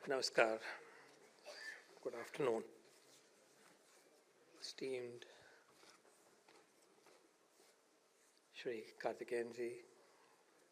Namaskar. Good afternoon. Esteemed Shri Karthikeyanji,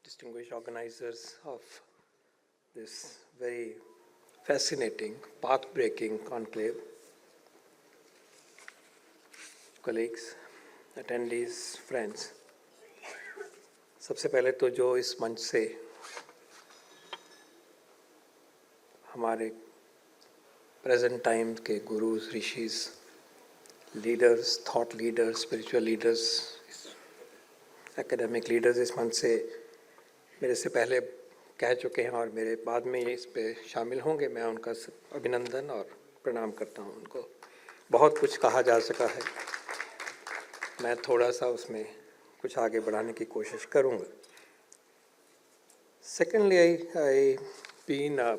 distinguished organizers of this very fascinating, path-breaking conclave, colleagues, attendees, friends. सबसे पहले तो जो इस मंच से हमारे प्रेजेंट टाइम के gurus, rishis, leaders, thought leaders, spiritual leaders, academic leaders इस मंच से मेरे से पहले कह चुके हैं और मेरे बाद में इस पे शामिल होंगे, मैं उनका अभिनंदन और प्रणाम करता हूं उनको। बहुत कुछ कहा जा सका है, मैं थोड़ा सा उसमें कुछ आगे बढ़ाने की कोशिश करूंगा। Secondly, I been a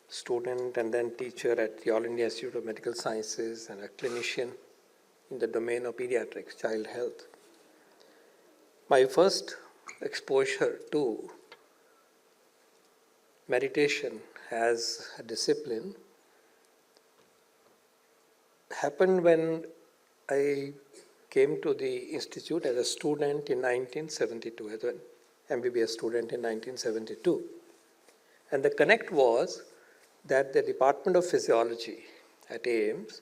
student and then teacher at the All India Institute of Medical Sciences and a clinician in the domain of pediatrics, child health. My first exposure to meditation as a discipline happened when I came to the institute as a student in 1972, as an MBBS student in 1972. And the connect was that the Department of Physiology at AIIMS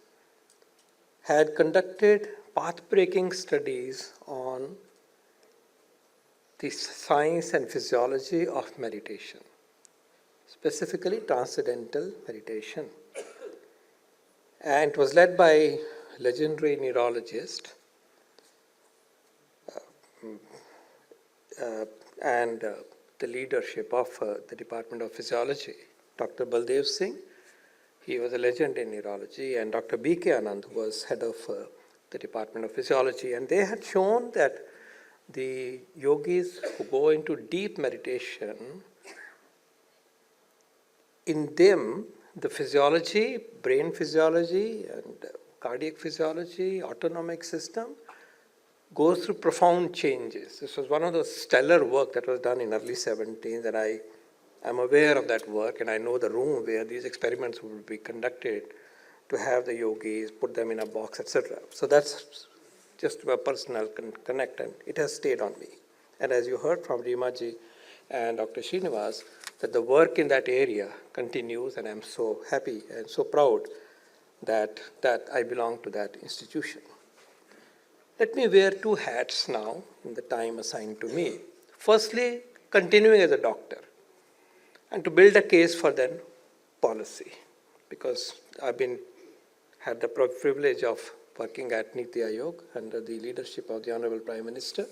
had conducted path-breaking studies on the science and physiology of meditation, specifically transcendental meditation. And it was led by legendary neurologist and the leadership of the Department of Physiology, Dr. Baldev Singh. He was a legend in neurology, and Dr. B.K. Anand, who was head of the Department of Physiology. And they had shown that the yogis who go into deep meditation, in them, the physiology, brain physiology and cardiac physiology, autonomic system, goes through profound changes. This was one of the stellar work that was done in early 17s, and I am aware of that work, and I know the room where these experiments would be conducted to have the yogis, put them in a box, etc. So that's just a personal connect, and it has stayed on me. And as you heard from Rimaji and Dr. Srinivas, that the work in that area continues, and I'm so happy and so proud that I belong to that institution. Let me wear two hats now in the time assigned to me. Firstly, continuing as a doctor, and to build a case for then policy, because I've had the privilege of working at Niti Aayog under the leadership of the Honorable Prime Minister.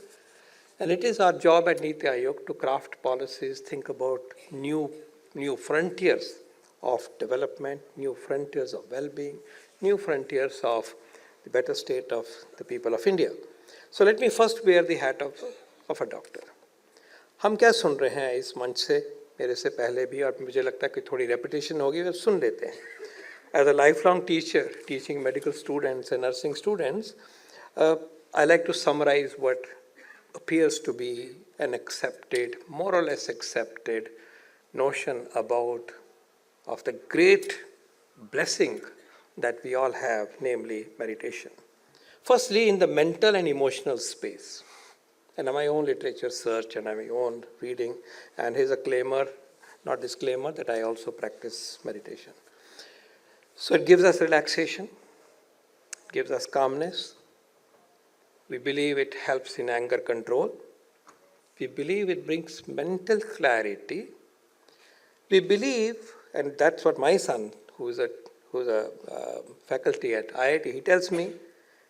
And it is our job at Niti Aayog to craft policies, think about new frontiers of development, new frontiers of well-being, new frontiers of the better state of the people of India. So let me first wear the hat of a doctor. हम क्या सुन रहे हैं इस मंच से, मेरे से पहले भी, और मुझे लगता है कि थोड़ी रेपिटेशन होगी, वे सुन लेते हैं. As a lifelong teacher, teaching medical students and nursing students, I like to summarize what appears to be an accepted, more or less accepted notion of the great blessing that we all have, namely meditation. Firstly, in the mental and emotional space, and my own literature search and my own reading, and here's a disclaimer that I also practice meditation. So it gives us relaxation, gives us calmness. We believe it helps in anger control. We believe it brings mental clarity. We believe, and that's what my son, who's a faculty at IIT, he tells me,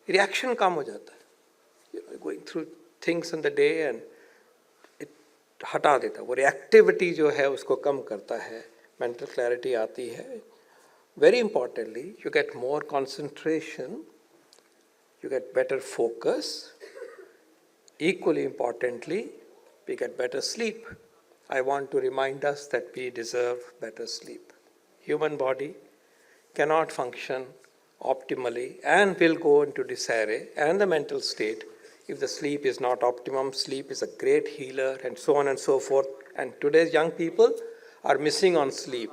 reaction काम हो जाता है. You're going through things in the day and it हटा देता है. वो reactivity जो है उसको कम करता है. Mental clarity आती है. Very importantly, you get more concentration, you get better focus. Equally importantly, we get better sleep. I want to remind us that we deserve better sleep. Human body cannot function optimally and will go into disarray and the mental state if the sleep is not optimum. Sleep is a great healer, and so on and so forth. And today's young people are missing on sleep.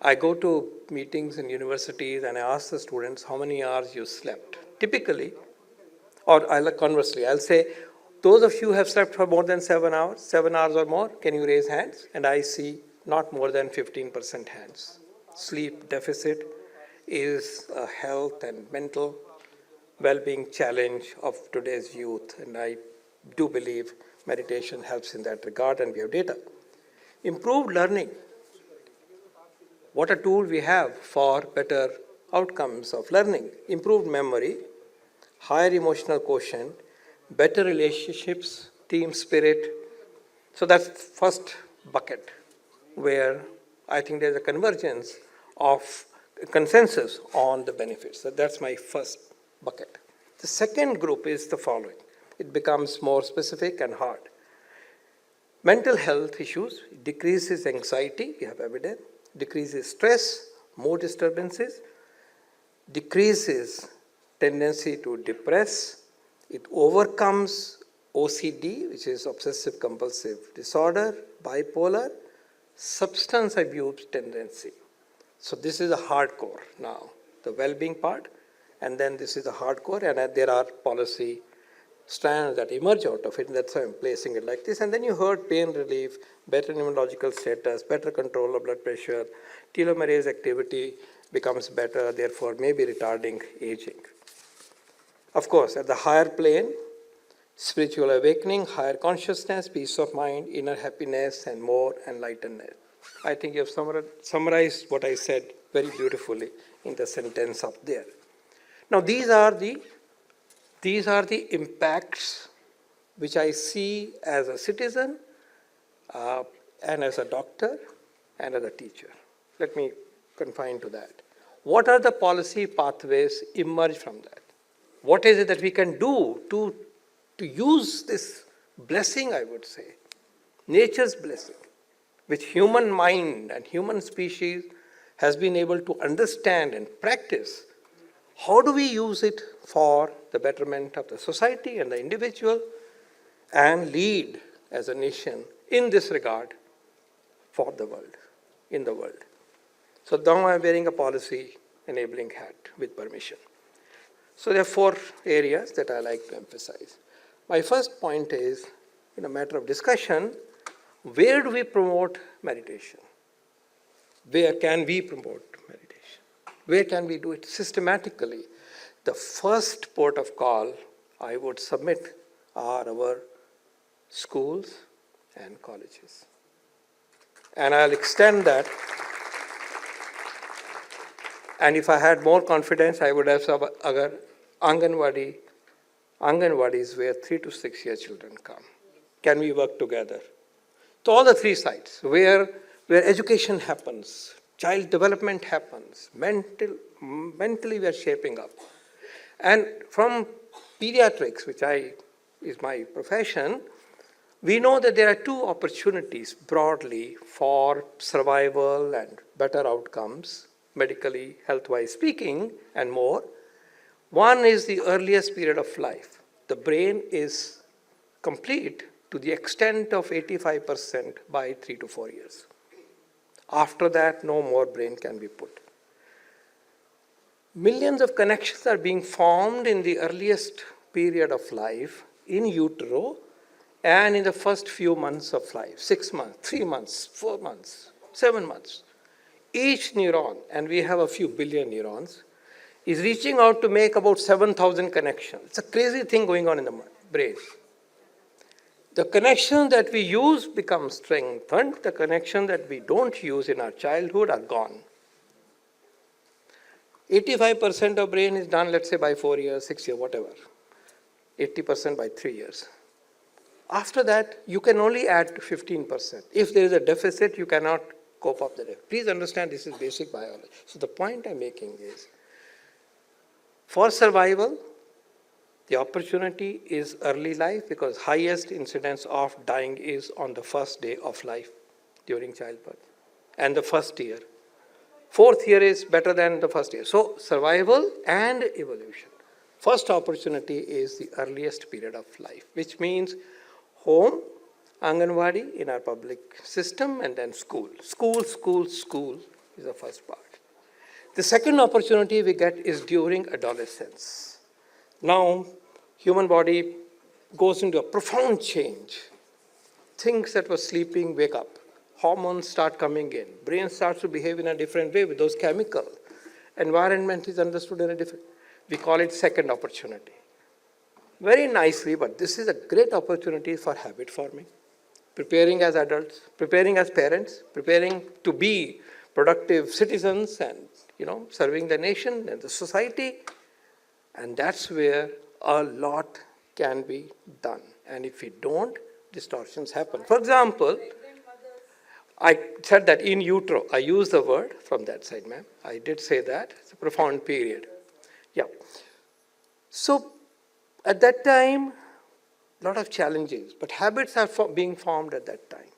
I go to meetings in universities and I ask the students how many hours you slept. Typically, or conversely, I'll say, those of you who have slept for more than 7 hours or more, can you raise hands? And I see not more than 15% hands. Sleep deficit is a health and mental well-being challenge of today's youth, and I do believe meditation helps in that regard, and we have data. Improved learning. What a tool we have for better outcomes of learning. Improved memory, higher emotional quotient, better relationships, team spirit. So that's first bucket where I think there's a convergence of consensus on the benefits. So that's my first bucket. The second group is the following. It becomes more specific and hard. Mental health issues, decreases anxiety, we have evidence, decreases stress, mood disturbances, decreases tendency to depress, it overcomes OCD, which is obsessive compulsive disorder, bipolar, substance abuse tendency. So this is a hardcore now, the well-being part, and then this is a hardcore, and there are policy strands that emerge out of it, and that's why I'm placing it like this. And then you heard pain relief, better immunological status, better control of blood pressure, telomerase activity becomes better, therefore maybe retarding aging. Of course, at the higher plane, spiritual awakening, higher consciousness, peace of mind, inner happiness, and more enlightenment. I think you have summarized what I said very beautifully in the sentence up there. Now, these are the impacts which I see as a citizen and as a doctor and as a teacher. Let me confine to that. What are the policy pathways emerge from that? What is it that we can do to use this blessing, I would say, nature's blessing, which human mind and human species has been able to understand and practice? How do we use it for the betterment of the society and the individual and lead as a nation in this regard for the world, in the world? So now I'm wearing a policy enabling hat with permission. So there are 4 areas that I like to emphasize. My first point is, in a matter of discussion, where do we promote meditation? Where can we promote meditation? Where can we do it systematically? The first port of call I would submit are our schools and colleges. And I'll extend that. And if I had more confidence, I would have some other Anganwadis where 3 to 6 year children come. Can we work together? So all the 3 sites where education happens, child development happens, mentally we are shaping up. And from pediatrics, which is my profession, we know that there are 2 opportunities broadly for survival and better outcomes, medically, health-wise speaking, and more. One is the earliest period of life. The brain is complete to the extent of 85% by 3 to 4 years. After that, no more brain can be put. Millions of connections are being formed in the earliest period of life in utero and in the first few months of life, 6 months, 3 months, 4 months, 7 months. Each neuron, and we have a few billion neurons, is reaching out to make about 7,000 connections. It's a crazy thing going on in the brain. The connection that we use becomes strengthened. The connection that we don't use in our childhood are gone. 85% of brain is done, let's say, by 4 years, 6 years, whatever. 80% by 3 years. After that, you can only add 15%. If there is a deficit, you cannot cope up the deficit. Please understand this is basic biology. So the point I'm making is, for survival, the opportunity is early life because highest incidence of dying is on the first day of life during childbirth and the first year. 4th year is better than the first year. So survival and evolution. First opportunity is the earliest period of life, which means home, Anganwadi in our public system, and then school. School, school, school, is the first part. The second opportunity we get is during adolescence. Now, human body goes into a profound change. Things that were sleeping wake up. Hormones start coming in. Brain starts to behave in a different way with those chemicals. Environment is understood in a different. We call it second opportunity. Very nicely, but this is a great opportunity for habit forming. Preparing as adults, preparing as parents, preparing to be productive citizens and serving the nation and the society. And that's where a lot can be done. And if we don't, distortions happen. For example, I said that in utero. I used the word from that side, ma'am. I did say that. It's a profound period. Yeah. So at that time, a lot of challenges, but habits are being formed at that time.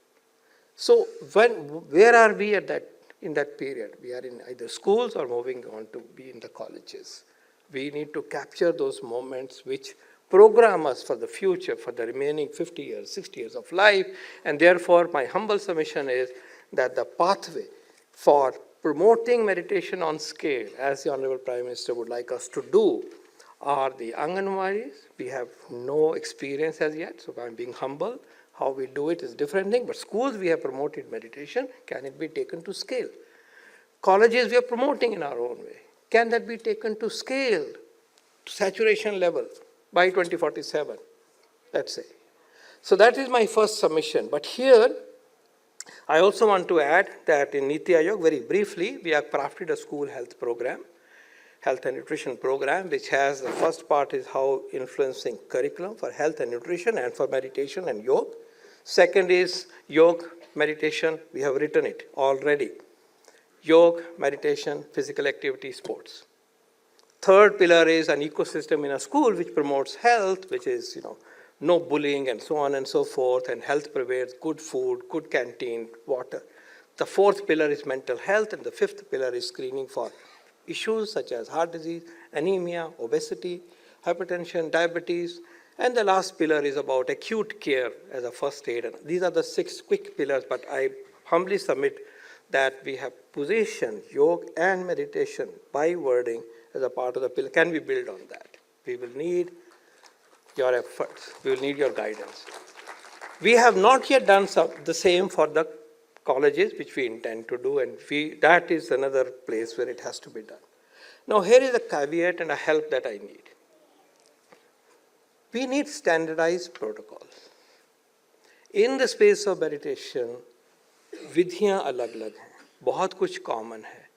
So where are we in that period? We are in either schools or moving on to be in the colleges. We need to capture those moments which program us for the future, for the remaining 50 years, 60 years of life. And therefore, my humble submission is that the pathway for promoting meditation on scale, as the Honorable Prime Minister would like us to do, are the Anganwadis. We have no experience as yet, so I'm being humble. How we do it is a different thing, but schools we have promoted meditation. Can it be taken to scale? Colleges we are promoting in our own way. Can that be taken to scale, to saturation level by 2047, let's say? So that is my first submission. But here, I also want to add that in Niti Aayog, very briefly, we have crafted a school health program, health and nutrition program, which has the first part is how influencing curriculum for health and nutrition and for meditation and yoga. Second is yoga, meditation. We have written it already. Yoga, meditation, physical activity, sports. Third pillar is an ecosystem in a school which promotes health, which is, no bullying and so on and so forth, and health prevails, good food, good canteen, water. The fourth pillar is mental health, and the fifth pillar is screening for issues such as heart disease, anemia, obesity, hypertension, diabetes, and the last pillar is about acute care as a first aid. And these are the 6 quick pillars, but I humbly submit that we have positioned yoga and meditation by wording as a part of the pillar. Can we build on that? We will need your efforts. We will need your guidance. We have not yet done the same for the colleges, which we intend to do, and that is another place where it has to be done. Now, here is a caveat and a help that I need. We need standardized protocols. In the space of meditation, विधियाँ अलग-अलग हैं, बहुत कुछ common है.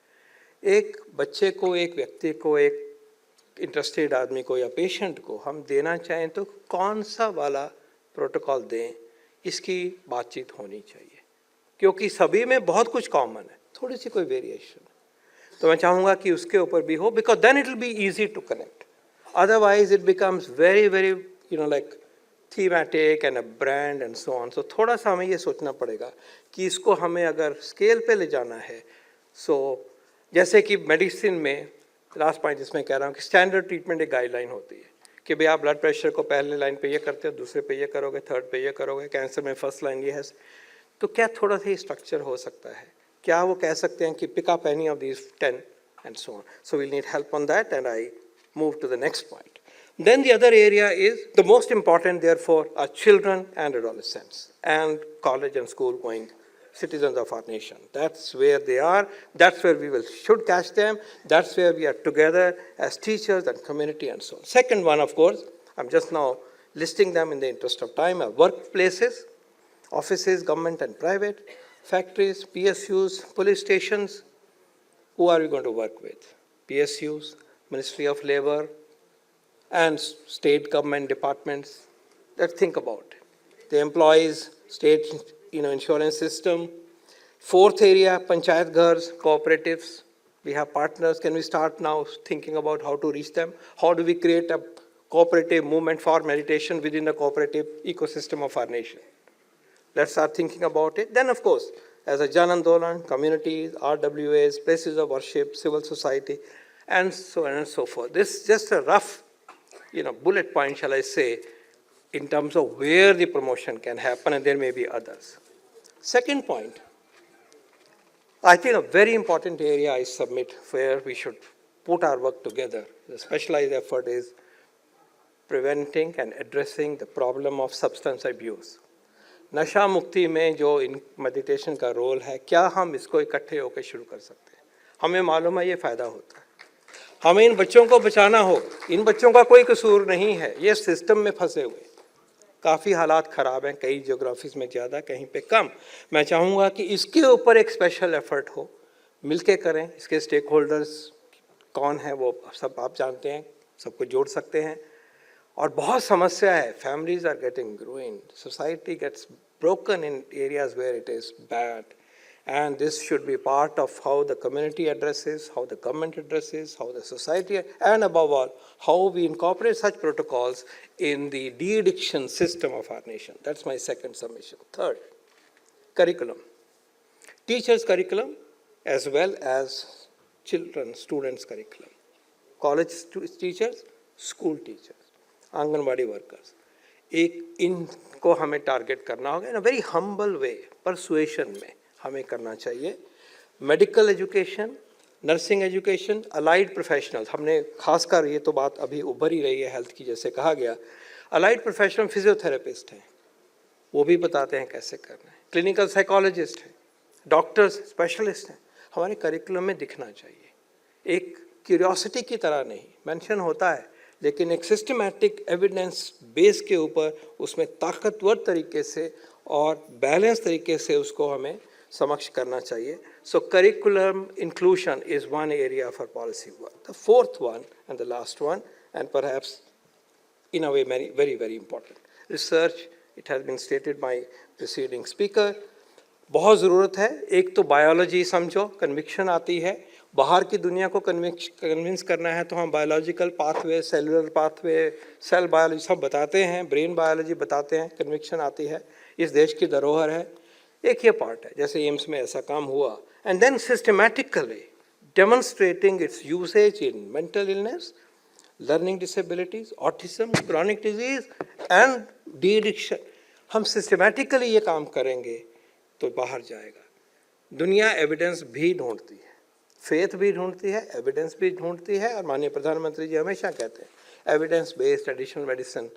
एक बच्चे को, एक व्यक्ति को, एक इंटरेस्टेड आदमी को या पेशेंट को हम देना चाहें तो कौन सा वाला प्रोटोकॉल दें, इसकी बातचीत होनी चाहिए, क्योंकि सभी में बहुत कुछ कॉमन है, थोड़ी सी कोई वेरिएशन. तो मैं चाहूँगा कि उसके ऊपर भी हो, because then it will be easy to connect. Otherwise it becomes very, very, like thematic and a brand and so on. So थोड़ा सा हमें ये सोचना पड़ेगा कि इसको हमें अगर स्केल पे ले जाना है. So जैसे कि मेडिसिन में लास्ट पॉइंट इसमें कह रहा हूँ कि स्टैंडर्ड ट्रीटमेंट एक गाइडलाइन होती है कि भाई आप ब्लड प्रेशर को पहले लाइन पे ये करते हो, दूसरे पे ये करोगे, थर्ड पे ये करोगे, कैंसर में फर्स्ट लाइन ये है. तो क्या थोड़ा सा स्ट्रक्चर हो सकता है? क्या वो कह सकते हैं कि pick up any of these 10 and so on? So we'll need help on that, and I move to the next point. Then the other area is the most important, therefore, are children and adolescents and college and school going citizens of our nation. That's where they are. That's where we should catch them. That's where we are together as teachers and community and so on. Second one, of course, I'm just now listing them in the interest of time, are workplaces, offices, government and private, factories, PSUs, police stations. Who are we going to work with? PSUs, Ministry of Labor, and state government departments. Let's think about it. The employees, state insurance system. Fourth area, panchayat ghars, cooperatives. We have partners. Can we start now thinking about how to reach them? How do we create a cooperative movement for meditation within the cooperative ecosystem of our nation? Let's start thinking about it. Then, of course, as a Jan Andolan, communities, RWAs, places of worship, civil society, and so on and so forth. This is just a rough, bullet point, shall I say, in terms of where the promotion can happen, and there may be others. Second point, I think a very important area I submit where we should put our work together, the specialized effort is preventing and addressing the problem of substance abuse. नशा मुक्ति में जो in meditation का role है, क्या हम इसको इकट्ठे होकर शुरू कर सकते हैं? हमें मालूम है ये फ़ायदा होता है, हमें इन बच्चों को बचाना हो, इन बच्चों का कोई कसूर नहीं है, ये सिस्टम में फंसे हुए, काफ़ी हालात ख़राब हैं, कई ज्योग्राफीज़ में ज़्यादा, कहीं पे कम। मैं चाहूँगा कि इसके ऊपर एक स्पेशल एफर्ट हो, मिलके करें, इसके स्टेक होल्डर्स कौन है वो सब आप जानते हैं, सबको जोड़ सकते हैं। और बहुत समस्या है, families are getting ruined, society gets broken in areas where it is bad, and this should be part of how the community addresses, how the government addresses, how the society, and above all, how we incorporate such protocols in the de-addiction system of our nation. That's my second submission. Third, curriculum. Teachers' curriculum as well as children, students' curriculum. College teachers, school teachers, anganwadi workers, एक इनको हमें target करना होगा in a very humble way, persuasion में हमें करना चाहिए। Medical education, nursing education, allied professionals, हमने खासकर ये तो बात अभी उभर ही रही है हेल्थ की, जैसे कहा गया, अलाइड प्रोफेशनल फिजियोथेरेपिस्ट हैं, वो भी बताते हैं कैसे करना है, क्लिनिकल साइकोलॉजिस्ट हैं, डॉक्टर्स स्पेशलिस्ट हैं, हमारे करिकुलम में दिखना चाहिए। एक क्यूरियोसिटी की तरह नहीं, मेंशन होता है, लेकिन एक सिस्टमैटिक एविडेंस बेस के ऊपर उसमें ताकतवर तरीके से और बैलेंस तरीके से उसको हमें समक्ष करना चाहिए। So curriculum inclusion is one area for policy work. The fourth one and the last one and perhaps in a way very very important, research. It has been stated by preceding speaker, बहुत ज़रूरत है। एक तो biology समझो, conviction आती है, बाहर की दुनिया को कन्विंस करना है तो हम biological pathway, cellular pathway, cell biology सब बताते हैं, ब्रेन बायोलॉजी बताते हैं, कन्विक्शन आती है, इस देश की धरोहर है। एक ये पार्ट है, जैसे एम्स में ऐसा काम हुआ, and then systematically demonstrating its usage in mental illness, learning disabilities, autism, chronic disease and deaddiction. हम सिस्टमैटिकली ये काम करेंगे तो बाहर जाएगा। दुनिया एविडेंस भी ढूंढती है, फेथ भी ढूंढती है, एविडेंस भी ढूंढती है, और माननीय प्रधानमंत्री जी हमेशा कहते हैं एविडेंस बेस्ड ट्रेडिशनल मेडिसिन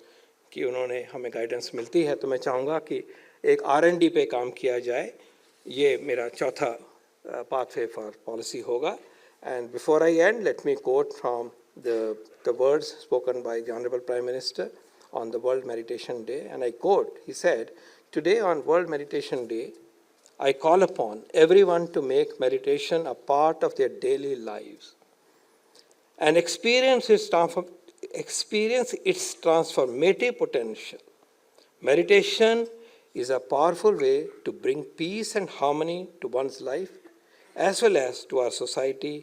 की उन्होंने हमें गाइडेंस मिलती है। तो मैं चाहूँगा कि एक R&D पे काम किया जाए, ये मेरा चौथा पाथवे फॉर पॉलिसी होगा। And before I and, let me quote from the words spoken by the Honorable Prime Minister on the World Meditation Day, and I quote, he said, "Today on World Meditation Day, I call upon everyone to make meditation a part of their daily lives and experience its transformative potential. Meditation is a powerful way to bring peace and harmony to one's life as well as to our society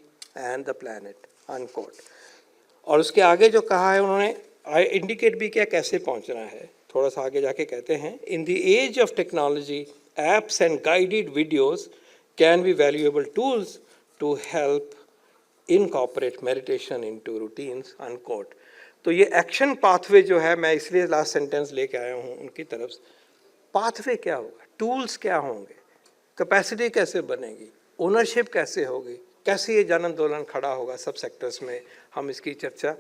and the planet." Unquote. और उसके आगे जो कहा है उन्होंने indicate भी किया कैसे पहुंचना है, थोड़ा सा आगे जाके कहते हैं, in the age of technology apps and guided videos can be valuable tools to help incorporate meditation into routines. Unquote. तो ये एक्शन पाथवे जो है, मैं इसलिए लास्ट सेंटेंस लेके आया हूँ उनकी तरफ से। पाथवे क्या होगा, टूल्स क्या होंगे, कैपेसिटी कैसे बनेगी, ओनरशिप कैसे होगी, कैसे ये जन आंदोलन खड़ा होगा सब सेक्टर्स में, हम इसकी चर्चा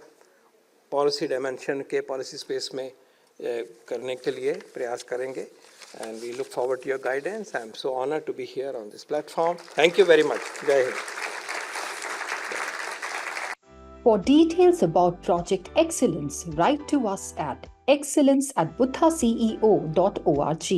पॉलिसी डायमेंशन के पॉलिसी स्पेस में करने के लिए प्रयास करेंगे। And we look forward to your guidance. I am so honoured to be here on this platform. Thank you very much. Jai Hind. For details about Project Excellence, write to us at excellence@buddhaceo.org.